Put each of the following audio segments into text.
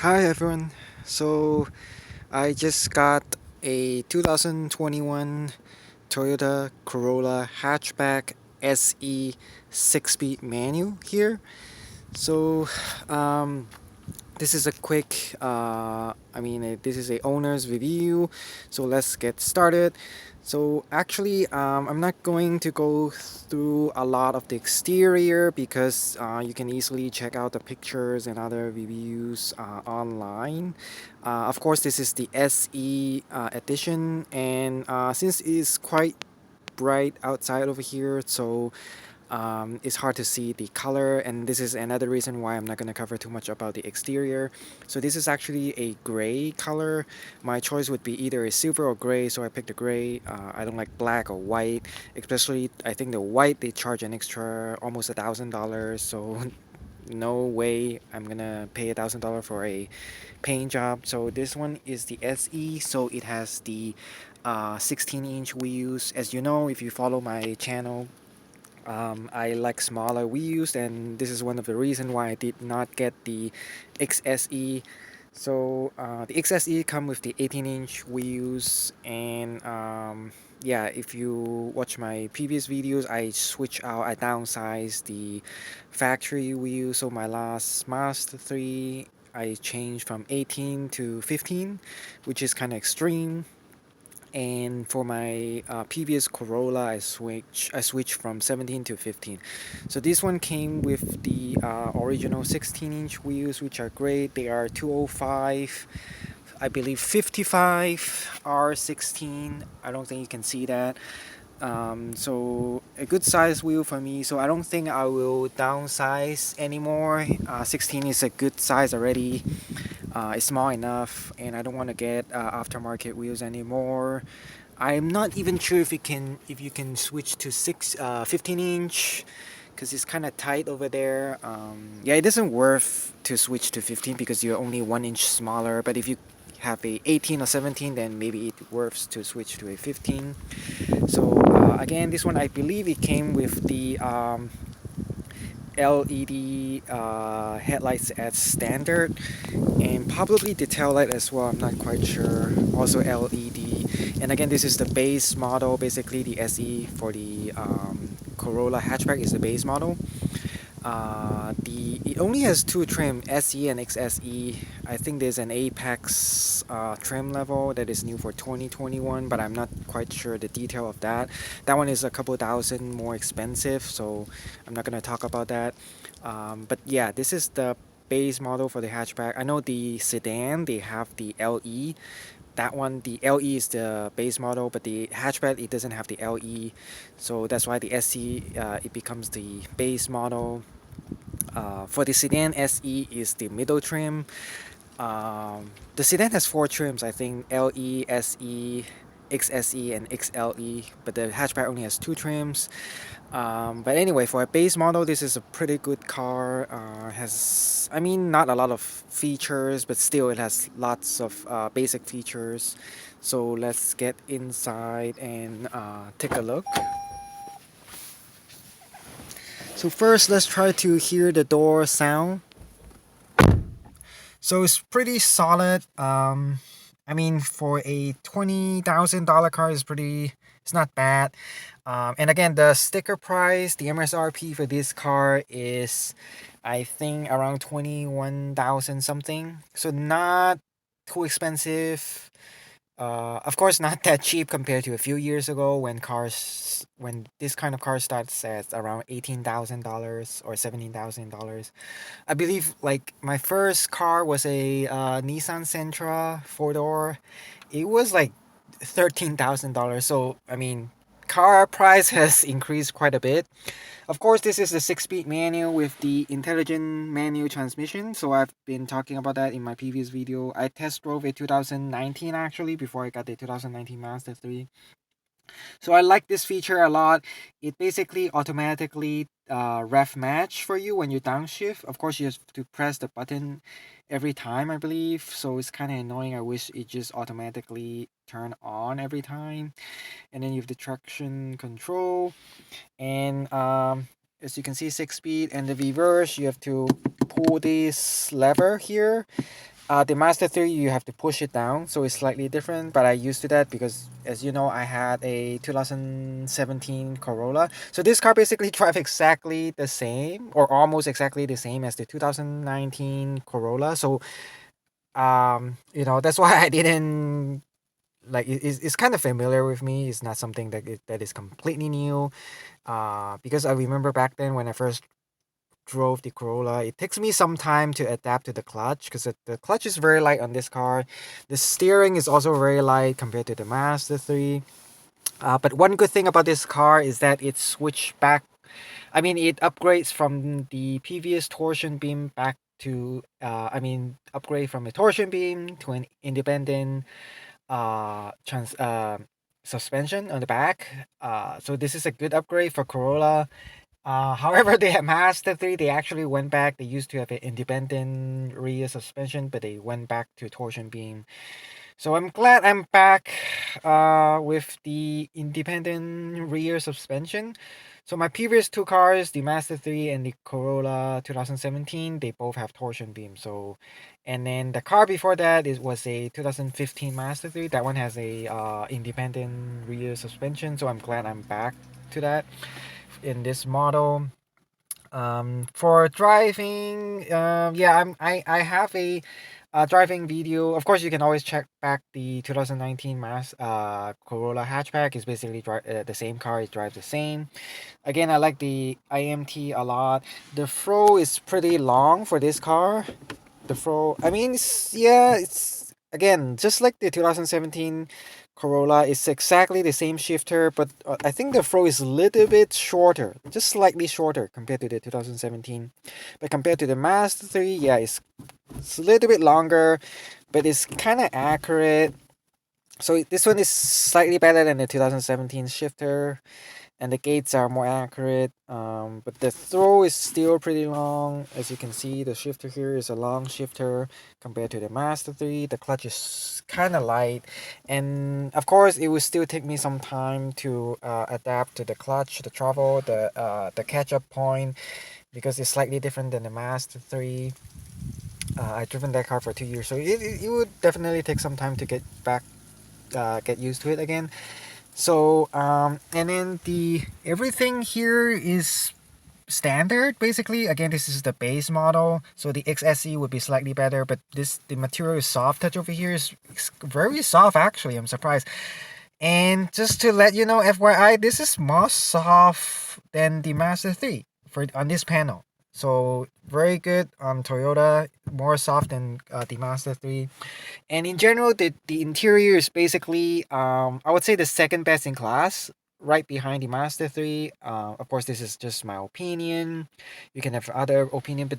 Hi everyone. So I just got a 2021 Toyota Corolla Hatchback SE 6-speed manual here. So um, this is a quick this is a owner's review, so let's get started. So actually, I'm not going to go through a lot of the exterior because you can easily check out the pictures and other reviews online. Of course, this is the SE edition, and since it's quite bright outside over here, so it's hard to see the color, and this is another reason why I'm not going to cover too much about the exterior. So this is actually a gray color. My choice would be either a silver or gray, so I picked the gray. I don't like black or white, especially I think the white they charge an extra almost $1,000, so no way I'm gonna pay $1,000 for a paint job. So this one is the SE, so it has the 16-inch wheels. As you know, if you follow my channel, I like smaller wheels, and this is one of the reasons why I did not get the XSE. So the XSE come with the 18-inch wheels, and yeah, if you watch my previous videos, I downsized the factory wheel. So my last Mazda 3, I changed from 18 to 15, which is kind of extreme. And for my previous Corolla, I switched from 17 to 15. So this one came with the original 16-inch wheels, which are great. They are 205, I believe 55 R16. I don't think you can see that. So a good size wheel for me. So I don't think I will downsize anymore. 16 is a good size already. It's small enough, and I don't want to get aftermarket wheels anymore. I'm not even sure if you can switch to 15 inch, because it's kind of tight over there. Yeah, it isn't worth to switch to 15 because you're only 1 inch smaller. But if you have a 18 or 17, then maybe it worth to switch to a 15. So again, this one I believe it came with the LED headlights as standard, and probably the tail light as well. I'm not quite sure. Also LED. And again, this is the base model. Basically, the SE for the Corolla hatchback is the base model. The it only has two trim, SE and XSE. I think there's an Apex trim level that is new for 2021, but I'm not quite sure the detail of that. That one is a couple thousand more expensive, so I'm not gonna talk about that. But yeah, this is the base model for the hatchback. I know the sedan they have the LE. That one, the LE is the base model, but the hatchback it doesn't have the LE, so that's why the SE it becomes the base model. For the sedan, SE is the middle trim. The sedan has four trims, I think LE, SE, XSE, and XLE, but the hatchback only has two trims. But anyway, for a base model, this is a pretty good car. I mean, not a lot of features, but still it has lots of basic features. So let's get inside and take a look. So first, let's try to hear the door sound. So it's pretty solid. I mean, for a $20,000 car, it's not bad. And again, the sticker price, the MSRP for this car is, I think, around 21,000 something. So not too expensive. Of course, not that cheap compared to a few years ago when this kind of car starts at around $18,000 or $17,000. I believe like my first car was a Nissan Sentra 4-door. It was like $13,000. So I mean, car price has increased quite a bit. Of course, this is the 6-speed manual with the intelligent manual transmission. So I've been talking about that in my previous video. I test drove a 2019 actually before I got the 2019 Mazda 3. So I like this feature a lot. It basically automatically ref match for you when you downshift. Of course, you have to press the button every time, I believe. So it's kind of annoying. I wish it just automatically turn on every time. And then you have the traction control. And as you can see, 6-speed. And the reverse, you have to pull this lever here. The Master 3, you have to push it down, so it's slightly different, but I used to that because, as you know, I had a 2017 Corolla. So this car basically drives exactly the same, or almost exactly the same as the 2019 Corolla. So, that's why I didn't, like, it's kind of familiar with me. It's not something that is completely new. Because I remember back then when I first drove the Corolla, it takes me some time to adapt to the clutch because the clutch is very light on this car. The steering is also very light compared to the Mazda 3. But one good thing about this car is that it switched back. I mean, it upgrades from the previous torsion beam back to, upgrade from a torsion beam to an independent trans suspension on the back. So this is a good upgrade for Corolla. However, they have Mazda 3. They actually went back. They used to have an independent rear suspension, but they went back to torsion beam. So I'm glad I'm back with the independent rear suspension. So my previous two cars, the Mazda 3 and the Corolla 2017, they both have torsion beam. So, and then the car before that was a 2015 Mazda 3. That one has a independent rear suspension. So I'm glad I'm back to that in this model. For driving, yeah, I have a driving video. Of course, you can always check back the 2019 Corolla hatchback. It's basically the same car. It drives the same. Again, I like the IMT a lot. The throw is pretty long for this car. The throw, I mean, it's again just like the 2017 Corolla. It's exactly the same shifter, but I think the throw is a little bit shorter, just slightly shorter compared to the 2017. But compared to the Mazda 3, yeah, it's a little bit longer, but it's kind of accurate. So this one is slightly better than the 2017 shifter, and the gates are more accurate. But the throw is still pretty long. As you can see, the shifter here is a long shifter compared to the Mazda 3. The clutch is kind of light, and of course, it will still take me some time to adapt to the clutch, the travel, the catch-up point, because it's slightly different than the Mazda 3. I've driven that car for 2 years, so it would definitely take some time to get used to it again. So, and then everything here is standard basically. Again, this is the base model, so the XSE would be slightly better, but the material is soft touch over here is very soft actually. I'm surprised. And just to let you know, FYI, this is more soft than the Mazda 3 on this panel. So very good on Toyota, more soft than the Mazda 3. And in general, the interior is basically, I would say the second best in class, right behind the Mazda 3. Of course, this is just my opinion. You can have other opinion, but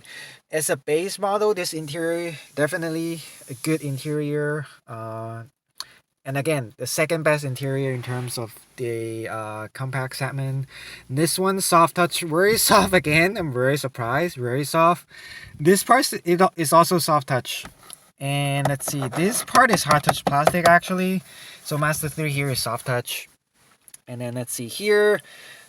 as a base model, this interior definitely a good interior. And again, the second best interior in terms of the compact segment. This one soft touch, very soft again. I'm very surprised, very soft. This part is also soft touch. And let's see, this part is hard touch plastic actually. So Mazda 3 here is soft touch. And then let's see here,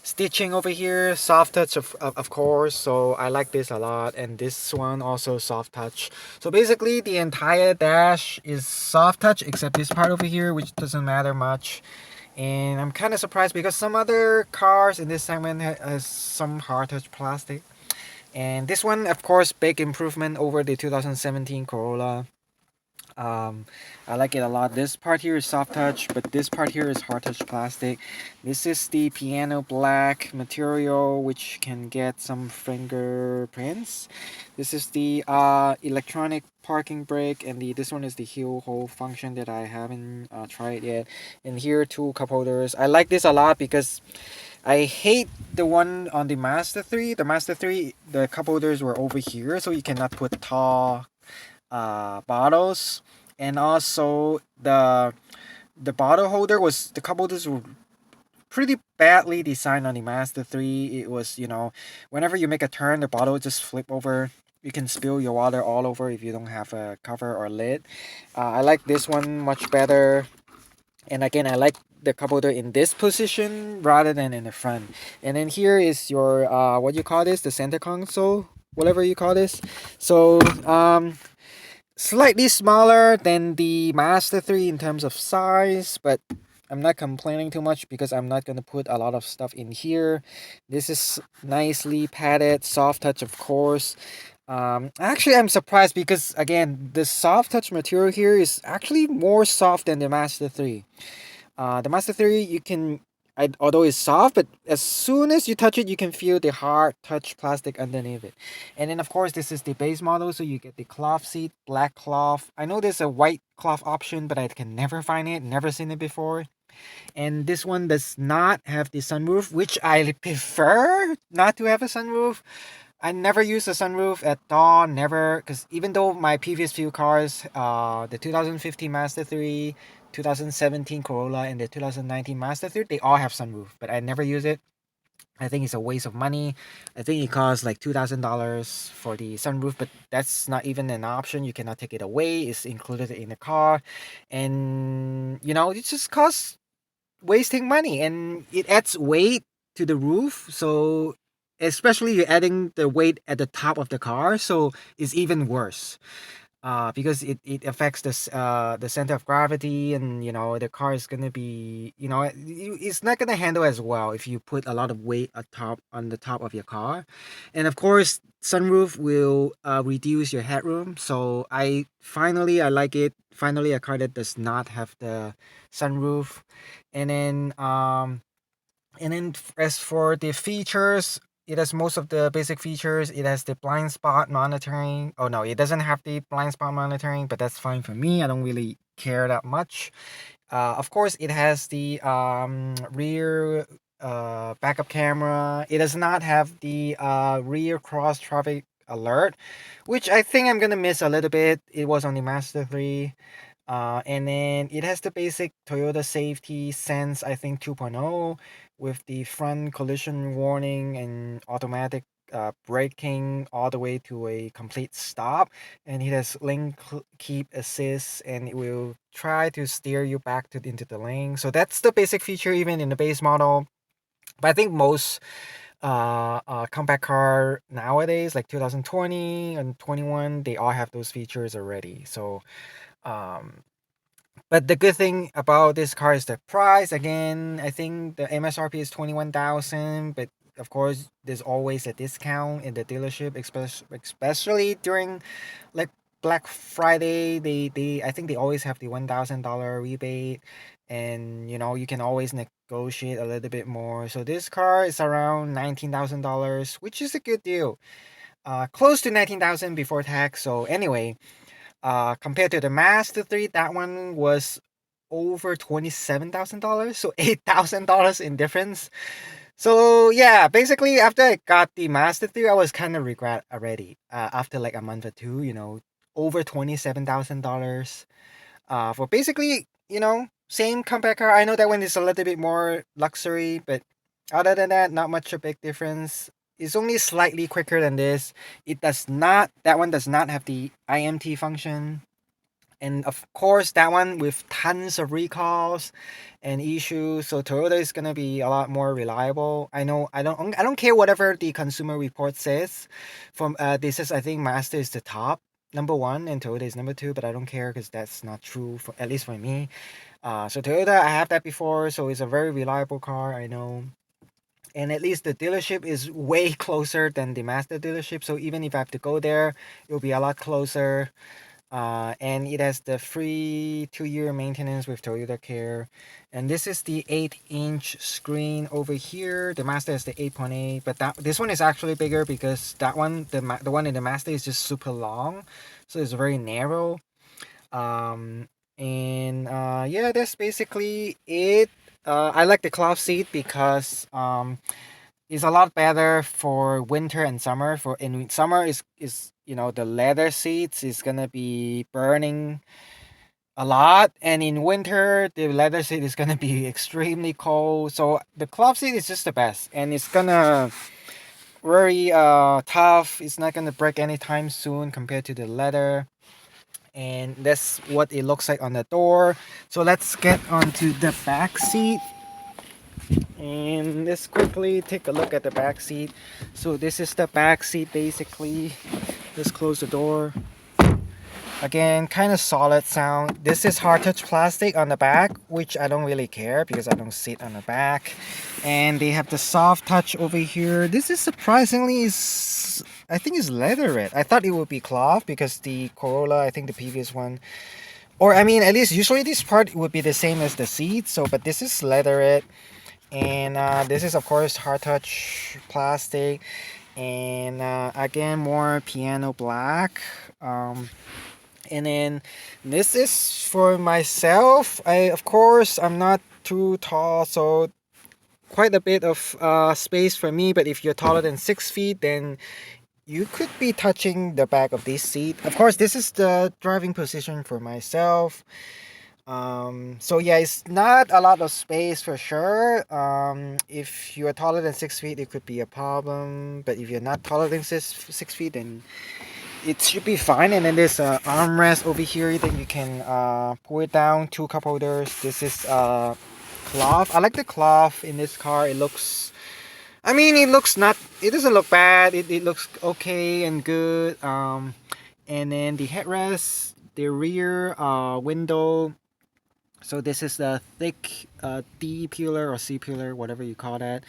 stitching over here, soft touch of course. So I like this a lot. And this one also soft touch. So basically the entire dash is soft touch except this part over here, which doesn't matter much. And I'm kind of surprised because some other cars in this segment has some hard touch plastic. And this one, of course, big improvement over the 2017 Corolla. I like it a lot. This part here is soft touch, but this part here is hard touch plastic. This is the piano black material, which can get some fingerprints. This is the electronic parking brake, and this one is the heel hold function that I haven't tried yet. And here, two cup holders. I like this a lot because I hate the one on the Mazda 3. The Mazda 3, the cup holders were over here, so you cannot put tall bottles. And also the bottle holder the cup holders were pretty badly designed on the Mazda 3. It was, whenever you make a turn, the bottle would just flip over. You can spill your water all over if you don't have a cover or lid. I like this one much better. And again, I like the cup holder in this position rather than in the front. And then here is your what you call this, the center console, whatever you call this. So slightly smaller than the Master 3 in terms of size, but I'm not complaining too much because I'm not going to put a lot of stuff in here. This is nicely padded, soft touch, of course. Actually, I'm surprised because, again, the soft touch material here is actually more soft than the Master 3. The Master 3, you can, although it's soft, but as soon as you touch it, you can feel the hard touch plastic underneath it. And then, of course, this is the base model, so you get the cloth seat, black cloth. I know there's a white cloth option, but I can never find it, never seen it before. And this one does not have the sunroof, which I prefer not to have a sunroof. I never use a sunroof at all, never, because even though my previous few cars, the 2015 Mazda 3, 2017 Corolla, and the 2019 Mazda 3, they all have sunroof, but I never use it. I think it's a waste of money. I think it costs like $2,000 for the sunroof, but that's not even an option. You cannot take it away. It's included in the car, and it just costs wasting money, and it adds weight to the roof. So especially you're adding the weight at the top of the car, so it's even worse, because it affects the center of gravity, and the car is gonna be, it's not gonna handle as well if you put a lot of weight on the top of your car. And of course, sunroof will reduce your headroom. So I like it, finally a car that does not have the sunroof. And then as for the features, it has most of the basic features. It has the blind spot monitoring. Oh no, it doesn't have the blind spot monitoring, but that's fine for me. I don't really care that much. Of course, it has the rear backup camera. It does not have the rear cross traffic alert, which I think I'm gonna miss a little bit. It was on the Master 3. And then it has the basic Toyota Safety Sense, I think 2.0, with the front collision warning and automatic braking all the way to a complete stop. And it has lane keep assist, and it will try to steer you back into the lane. So that's the basic feature even in the base model. But I think most compact car nowadays, like 2020 and 21, they all have those features already. So um but the good thing about this car is the price. Again, I think the MSRP is 21,000, but of course, there's always a discount in the dealership, especially during like Black Friday. They I think they always have the $1,000 rebate, and you can always negotiate a little bit more. So this car is around $19,000, which is a good deal. Close to 19,000 before tax. So anyway, compared to the Master 3, that one was over $27,000, so $8,000 in difference. So yeah, basically after I got the Master 3, I was kind of regret already. After like a month or two, over $27,000. For basically, same compact car. I know that one is a little bit more luxury, but other than that, not much a big difference. It's only slightly quicker than this. That one does not have the IMT function. And of course, that one with tons of recalls and issues. So Toyota is gonna be a lot more reliable. I know. I don't care whatever the consumer report says. This says I think Mazda is the top number one and Toyota is number two, but I don't care because that's not true for at least for me. So Toyota, I have that before, so it's a very reliable car. I know. And at least the dealership is way closer than the Mazda dealership. So even if I have to go there, it'll be a lot closer. And it has the free 2-year maintenance with Toyota Care. And this is the 8-inch screen over here. The Mazda is the 8.8, but this one is actually bigger because that one, the one in the Mazda is just super long, so it's very narrow. Yeah, that's basically it. I like the cloth seat because it's a lot better for winter and summer. For in summer is the leather seats is gonna be burning a lot, and in winter the leather seat is gonna be extremely cold. So the cloth seat is just the best, and it's gonna very tough. It's not gonna break anytime soon compared to the leather. And that's what it looks like on the door. So let's get onto the back seat. And let's quickly take a look at the back seat. So this is the back seat basically. Let's close the door. Again, kind of solid sound. This is hard touch plastic on the back, which I don't really care because I don't sit on the back. And they have the soft touch over here. This is surprisingly is, I think it's leatherette. I thought it would be cloth because the Corolla, I think the previous one, or I mean at least usually this part would be the same as the seat. So but this is leatherette, and this is of course hard touch plastic, and again more piano black. And then this is for myself. Of course I'm not too tall, so quite a bit of space for me. But if you're taller than 6 feet, then you could be touching the back of this seat. Of course, this is the driving position for myself. So yeah, it's not a lot of space for sure. If you are taller than 6 feet, it could be a problem. But if you're not taller than 6 feet, then it should be fine. And then there's a armrest over here that you can pull it down. Two cup holders. This is cloth. I like the cloth in this car. It looks, I mean, it looks not, it doesn't look bad. It looks okay and good. And then the headrest, the rear window. So this is the thick D pillar or C pillar, whatever you call that.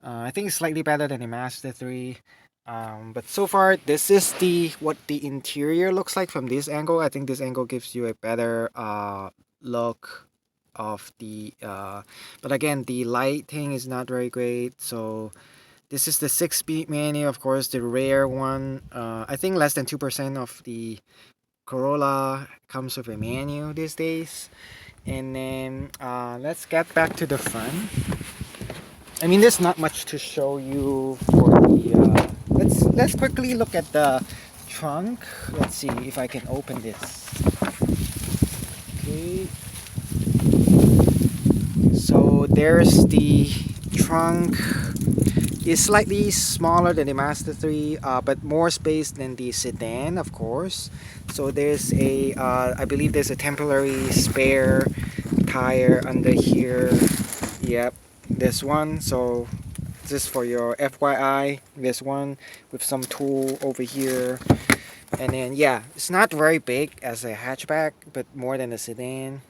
I think it's slightly better than the Master 3. But so far, this is the what the interior looks like from this angle. I think this angle gives you a better look of the but again, the lighting is not very great. So this is the 6-speed manual, of course, the rare one. I think less than 2% of the Corolla comes with a manual these days. And then let's get back to the front. I mean, there's not much to show you for the. Let's quickly look at the trunk. Let's see if I can open this. Okay. So there's the trunk. It's slightly smaller than the Master 3, but more space than the sedan, of course. So there's a, I believe there's a temporary spare tire under here. Yep, this one. So just for your FYI, this one with some tool over here. And then yeah, it's not very big as a hatchback, but more than a sedan.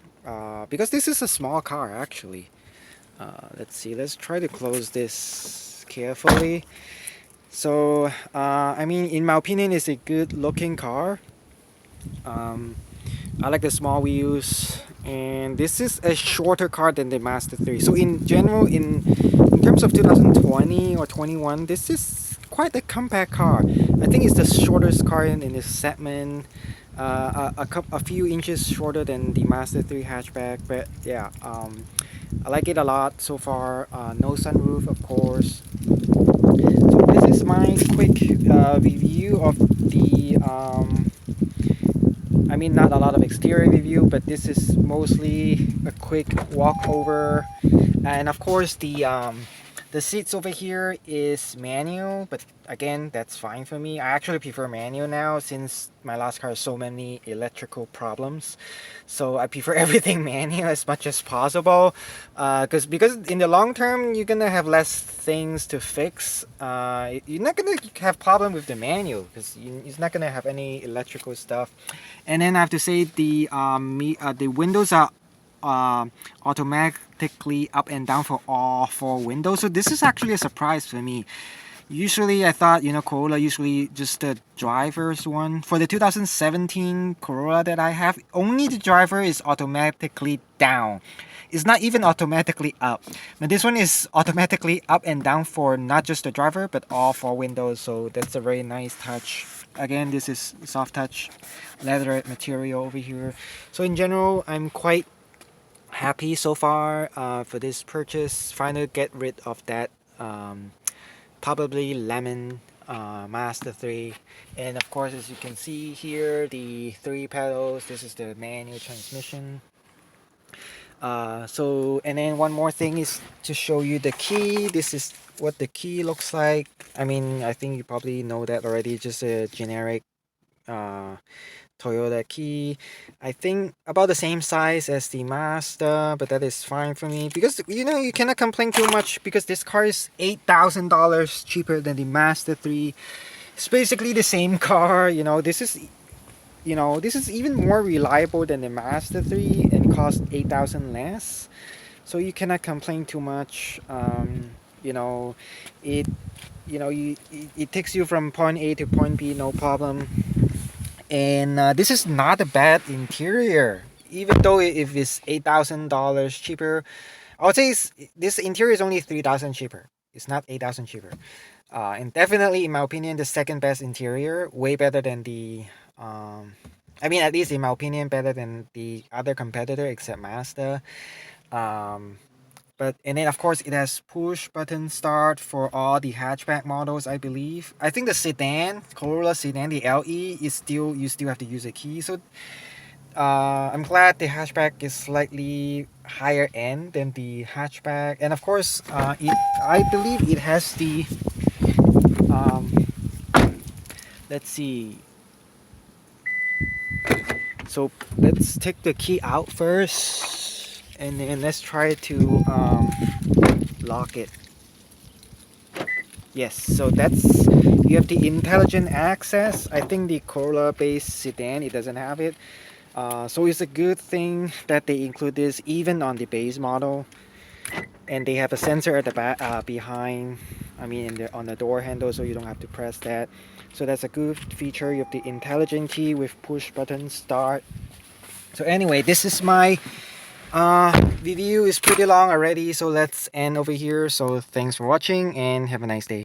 Because this is a small car actually. Let's see, let's try to close this carefully. So I mean, in my opinion, it's a good looking car. I like the small wheels, and this is a shorter car than the Master 3. So in general, in terms of 2020 or 21, this is quite a compact car. I think it's the shortest car in this segment. A few inches shorter than the Master 3 hatchback, but yeah, I like it a lot so far. No sunroof, of course. So this is my quick review of the I mean, not a lot of exterior review, but this is mostly a quick walkover. And of course, the seats over here is manual, but again, that's fine for me. I actually prefer manual now since my last car has so many electrical problems. So I prefer everything manual as much as possible. Because in the long term, you're gonna have less things to fix. You're not gonna have problem with the manual because it's not gonna have any electrical stuff. And then I have to say the windows are automatically up and down for all 4 windows. So this is actually a surprise for me. Usually I thought, Corolla usually just the driver's one. For the 2017 Corolla that I have, only the driver is automatically down. It's not even automatically up. But this one is automatically up and down for not just the driver, but all 4 windows. So that's a very nice touch. Again, this is soft touch leather material over here. So in general, I'm quite happy so far for this purchase. Finally get rid of that probably lemon Master 3. And of course, as you can see here, the 3 pedals. This is the manual transmission. And then one more thing is to show you the key. This is what the key looks like. I mean, I think you probably know that already. Just a generic Toyota key. I think about the same size as the Mazda, but that is fine for me because you cannot complain too much because this car is $8,000 cheaper than the Mazda 3. It's basically the same car. This is this is even more reliable than the Mazda 3 and cost 8,000 less. So you cannot complain too much. You know, it it takes you from point A to point B, no problem. And this is not a bad interior, even though if it's $8,000 cheaper. I would say this interior is only 3,000 cheaper. It's not 8,000 cheaper. And definitely, in my opinion, the second best interior, way better than the. I mean, at least in my opinion, better than the other competitor except Mazda. Um, and then of course it has push button start for all the hatchback models, I believe. I think the sedan, Corolla sedan, the LE is still, you still have to use a key. So I'm glad the hatchback is slightly higher end than the hatchback, and of course, I believe it has the um, let's see. So let's take the key out first, and then let's try to lock it. Yes, so that's, you have the intelligent access. I think the Corolla based sedan, it doesn't have it. So it's a good thing that they include this even on the base model. And they have a sensor at the back, behind, I mean on the door handle, so you don't have to press that. So that's a good feature. You have the intelligent key with push button start. So anyway, this is my review is pretty long already, so let's end over here. So thanks for watching and have a nice day.